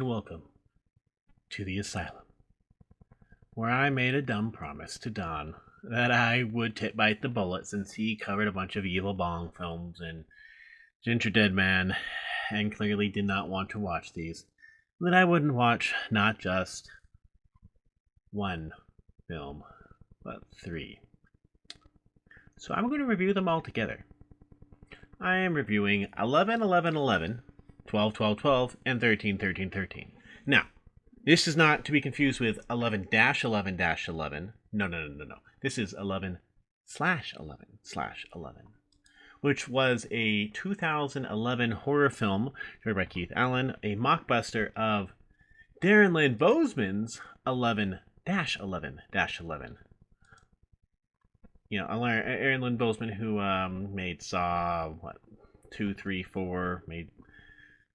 and welcome to the Asylum, where I made a dumb promise to Don that I would bite the bullet since he covered a bunch of Evil Bong films and Ginger Dead Man and clearly did not want to watch these. That I wouldn't watch not just one film, but three. So I'm going to review them all together. I am reviewing 11, 11, 11, 12, 12, 12, and 13, 13, 13. Now, this is not to be confused with 11-11-11. No. This is 11/11/11, which was a 2011 horror film directed by Keith Allan, a mockbuster of Darren Lynn Bousman's 11-11-11. You know, Erin Lynn Bousman, who made Saw, 2, 3, 4, made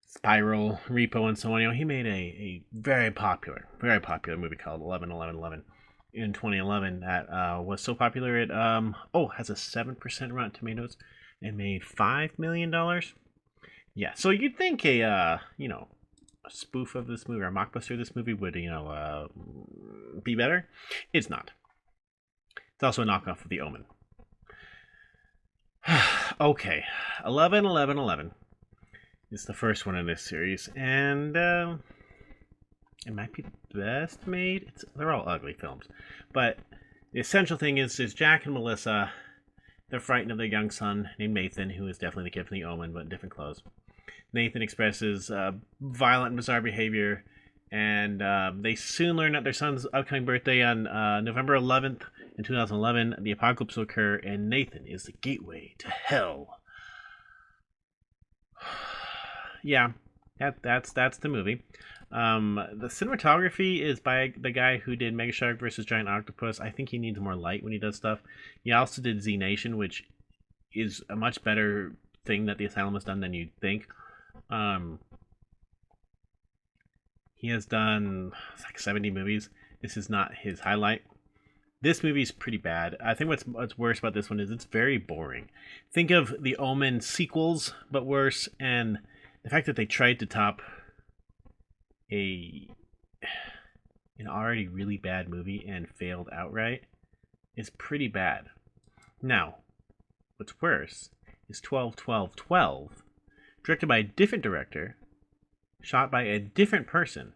Spiral, Repo, and so on. You know, he made a very popular movie called 11-11-11 in 2011 that was so popular it has a 7% Rotten Tomatoes and made $5 million. Yeah, so you'd think a spoof of this movie or a mockbuster of this movie would be better. It's not. It's also a knockoff of the Omen. Okay, 11-11-11 is the first one in this series, and it might be the best made. They're all ugly films, but the essential thing is Jack and Melissa. They're frightened of their young son named Nathan, who is definitely the kid from the Omen, but in different clothes. Nathan expresses violent and bizarre behavior, and they soon learn that their son's upcoming birthday on November 11th in 2011, the apocalypse will occur, and Nathan is the gateway to hell. Yeah, that's the movie. The cinematography is by the guy who did Mega Shark vs. Giant Octopus. I think he needs more light when he does stuff. He also did Z Nation, which is a much better thing that the Asylum has done than you'd think. He has done like 70 movies. This is not his highlight. This movie is pretty bad. I think what's worse about this one is it's very boring. Think of the Omen sequels, but worse, and the fact that they tried to top an already really bad movie and failed outright is pretty bad. Now, what's worse is 12-12-12, directed by a different director, shot by a different person,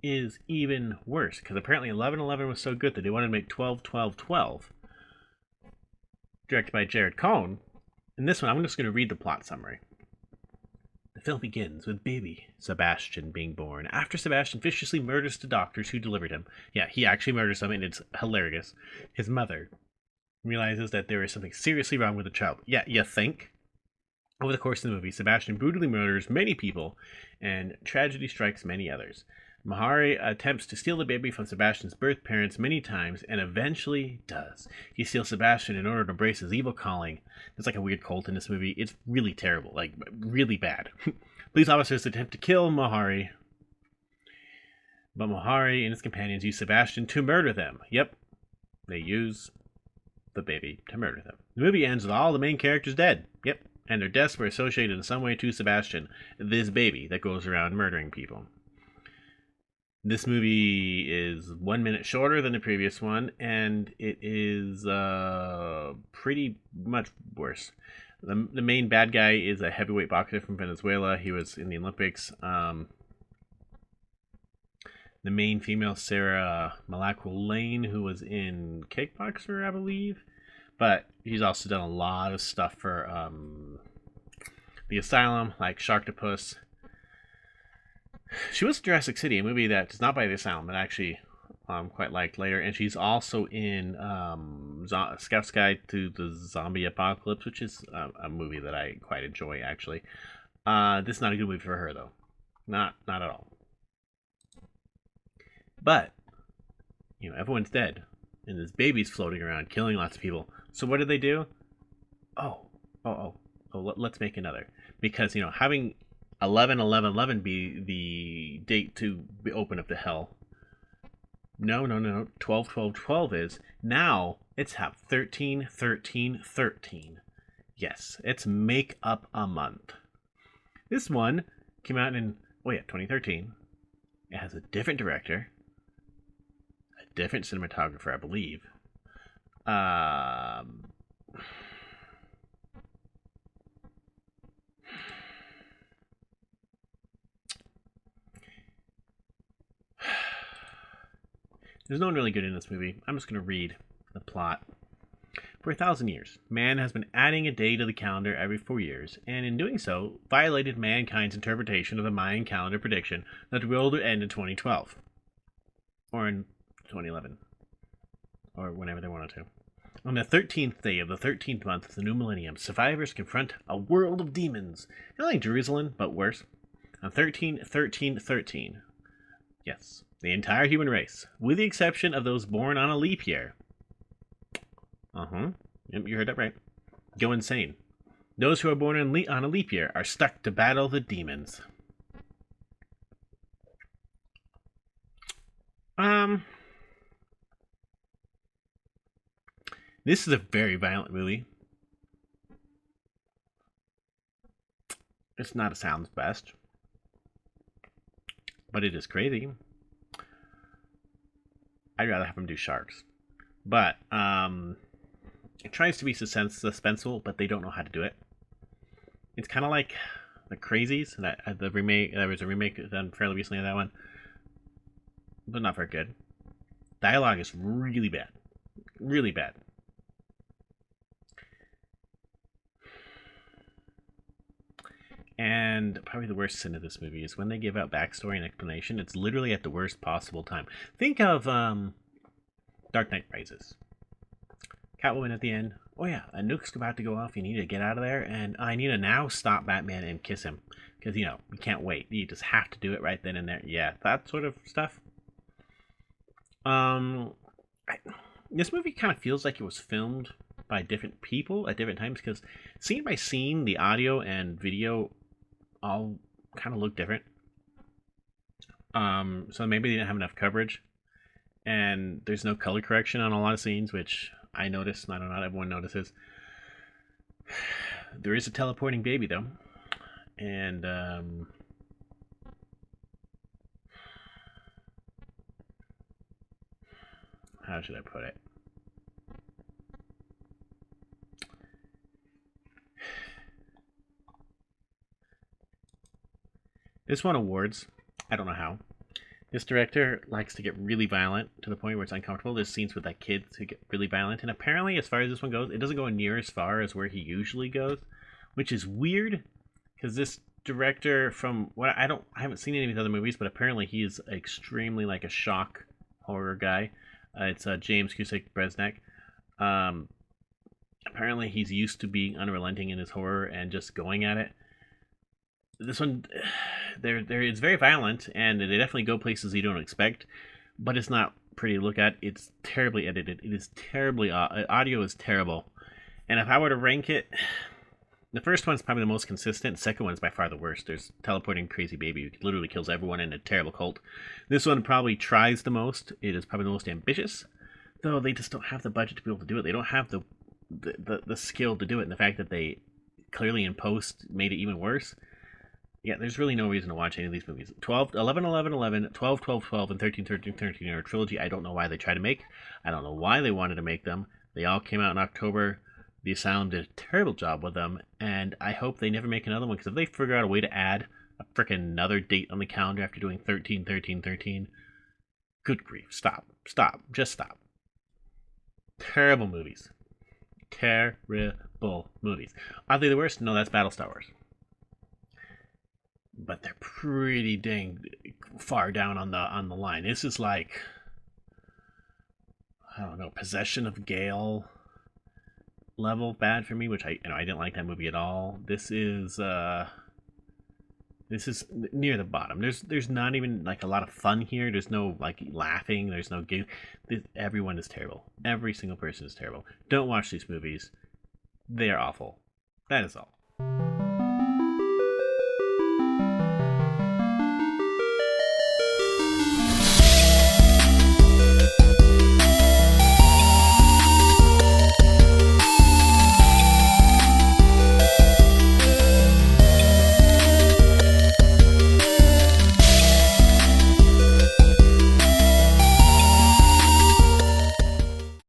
is even worse, because apparently 11-11 was so good that they wanted to make 12-12-12, directed by Jared Cohn. In this one, I'm just going to read the plot summary. The film begins with baby Sebastian being born after Sebastian viciously murders the doctors who delivered him. Yeah, he actually murders them, and it's hilarious. His mother realizes that there is something seriously wrong with the child. Yeah, you think? Over the course of the movie, Sebastian brutally murders many people, and tragedy strikes many others. Mahari attempts to steal the baby from Sebastian's birth parents many times, and eventually does. He steals Sebastian in order to embrace his evil calling. There's like a weird cult in this movie. It's really terrible, like really bad. Police officers attempt to kill Mahari, but Mahari and his companions use Sebastian to murder them. Yep, they use the baby to murder them. The movie ends with all the main characters dead. Yep, and their deaths were associated in some way to Sebastian, this baby that goes around murdering people. This movie is 1 minute shorter than the previous one, and it is pretty much worse. The main bad guy is a heavyweight boxer from Venezuela. He was in the Olympics. The main female, Sara Malakul Lane, who was in Kickboxer, I believe. But she's also done a lot of stuff for the Asylum, like Sharktopus. She was in Jurassic City, a movie that is not by the Asylum, but actually quite liked later. And she's also in Scout's Guide to the Zombie Apocalypse, which is a movie that I quite enjoy, actually. This is not a good movie for her, though. Not at all. But, everyone's dead. And this baby's floating around, killing lots of people. So what did they do? Let's make another. Because, having 11-11-11 be the date to open up to hell. No. 12-12-12 is. Now, it's have 13-13-13. Yes, it's make up a month. This one came out in, 2013. It has a different director, a different cinematographer, I believe. There's no one really good in this movie. I'm just going to read the plot. For 1,000 years, man has been adding a day to the calendar every 4 years, and in doing so, violated mankind's interpretation of the Mayan calendar prediction that the world would end in 2012. Or in 2011. Or whenever they wanted to. On the 13th day of the 13th month of the new millennium, survivors confront a world of demons. Not like Jerusalem, but worse. On 13-13-13. Yes, the entire human race, with the exception of those born on a leap year. Yep, you heard that right. Go insane. Those who are born on a leap year are stuck to battle the demons. This is a very violent movie. It's not Asylum's best, but it is crazy. I'd rather have them do sharks. But it tries to be suspenseful, but they don't know how to do it. It's kind of like the Crazies. The remake. There was a remake done fairly recently of that one, but not very good. Dialogue is really bad. Really bad. And probably the worst sin of this movie is when they give out backstory and explanation, it's literally at the worst possible time. Think of Dark Knight Rises. Catwoman at the end. Oh yeah, a nuke's about to go off. You need to get out of there, and I need to now stop Batman and kiss him. Because, you can't wait. You just have to do it right then and there. Yeah, that sort of stuff. This movie kind of feels like it was filmed by different people at different times, because scene by scene, the audio and video all kind of look different. So maybe they didn't have enough coverage, and there's no color correction on a lot of scenes, which I noticed. I don't know, not everyone notices. There is a teleporting baby though, and how should I put it? This won awards. I don't know how. This director likes to get really violent to the point where it's uncomfortable. There's scenes with that kid to get really violent, and apparently, as far as this one goes, it doesn't go near as far as where he usually goes, which is weird, because this director, from what I haven't seen any of his other movies, but apparently he is extremely like a shock horror guy. It's James Cullen Bressack. Apparently, he's used to being unrelenting in his horror and just going at it. This one, it's very violent, and they definitely go places you don't expect, but it's not pretty to look at. It's terribly edited. It is terribly audio is terrible, and if I were to rank it, the first one's probably the most consistent. The second one's by far the worst. There's teleporting crazy baby who literally kills everyone in a terrible cult. This one probably tries the most. It is probably the most ambitious, though they just don't have the budget to be able to do it. They don't have the skill to do it, and the fact that they clearly in post made it even worse. Yeah, there's really no reason to watch any of these movies. 11, 11, 11, 12, 12, 12, and 13, 13, 13 are a trilogy I don't know why they tried to make. I don't know why they wanted to make them. They all came out in October. The Asylum did a terrible job with them, and I hope they never make another one, because if they figure out a way to add a frickin' another date on the calendar after doing 13, 13, 13, good grief, stop, just stop. Terrible movies. Terrible movies. Are they the worst? No, that's Battlestar Wars. But they're pretty dang far down on the line. This is like, I don't know, Possession of Gale level bad for me, which I didn't like that movie at all. This is near the bottom. There's not even like a lot of fun here. There's no like laughing. There's no game. Everyone is terrible. Every single person is terrible. Don't watch these movies. They are awful. That is all.